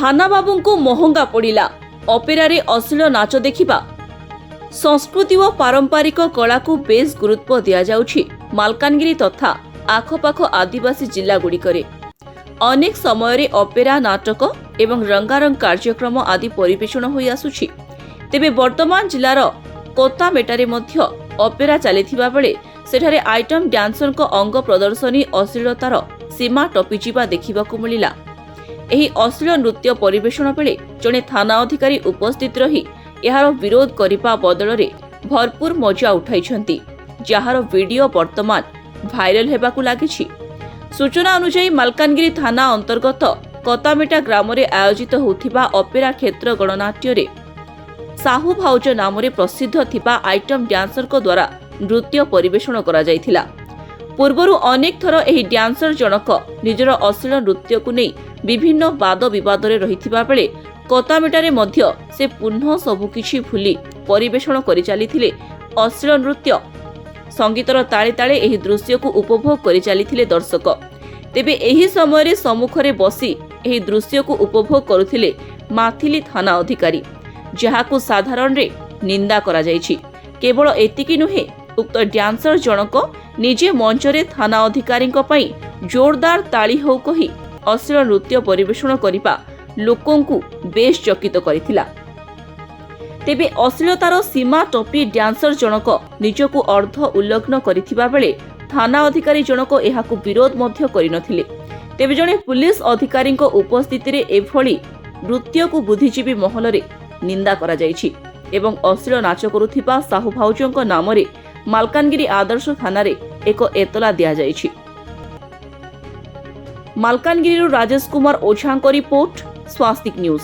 थाना बाबू को महंगा पड़ा अपेरारे अश्लील नाच देखा। संस्कृति और पारंपरिक कला को बेस गुरुत्व दि जाउछि मालकानगिरी तथा आखपाख आदिवासी जिला गुड़िकरे अनेक समय अपेरा नाटक एवं रंगारंग कार्यक्रम आदि परिवेषण होई आसुछि। तेबे वर्तमान जिलार कोतामेटारे मध्य अपेरा चलिथिबा बेले सेठारे आइटम डांसर को अंग प्रदर्शनी अश्लीलतार सीमा टपिजिबा देखिबाकू मिलिला। एही अश्लील नृत्य परिवेषण बेले जड़े थाना अधिकारी उपस्थित रही यार विरोध करने बदल भरपूर मजा उठाई, जार वीडियो वर्तमान भाइराल हेबाकू लागिछि। सूचना अनुसार मालकानगिरी थाना अंतर्गत कतामेटा ग्राम रे आयोजित होथिबा अपेरा क्षेत्र गणनाट्य रे साहू भाउज नाम रे प्रसिद्ध थिबा आइटम डांसर को द्वारा नृत्य परिवेषण करा जायथिला। पूर्वरु अनेक थर एही डांसर जनक निजर अश्लील नृत्य को नहीं विभिन्न वाद विवाद रे रहिथिबा बेले कतामेटारे मध्य से पुनः सबुकिछि भूली परिवेषण करि चलिथिले अश्लील नृत्य। संगीतर ताळे ताळे एही दृश्य को उपभोग करि चलिथिले दर्शक। तेबे एही समय रे सम्मुखरे बसी एही दृश्य को उपभोग करुथिले माथिली थाना अधिकारी, जहाकू साधारण रे निंदा करा जायछि। केवल एतिकी नुहे, उक्त डांसर जनक निजे मंचरे थाना अधिकारी पई जोरदार ताली हो कही अश्लील नृत्य परिवेषण करिबा लोकंकु बेश चकित करिथिला। तेबे अश्लीलतार सीमा टपी डांसर जनक निजकू अर्ध उल्लंघन करिथिबा बेले थाना अधिकारी जनक एहाकू विरोध मध्य करिनथिले। तेबे जणे पुलिस अधिकारी उपस्थिति रे एभली नृत्य को बुद्धिजीवी महल रे निंदा करा जायछि एवं अश्लील नाच करुथिबा साहू भाउजंक नाम रे मालकानगिरी आदर्श थाना रे एक एतला दिया जायछि। मालकानगिरी राजेश कुमार ओझा रिपोर्ट, स्वास्तिक न्यूज।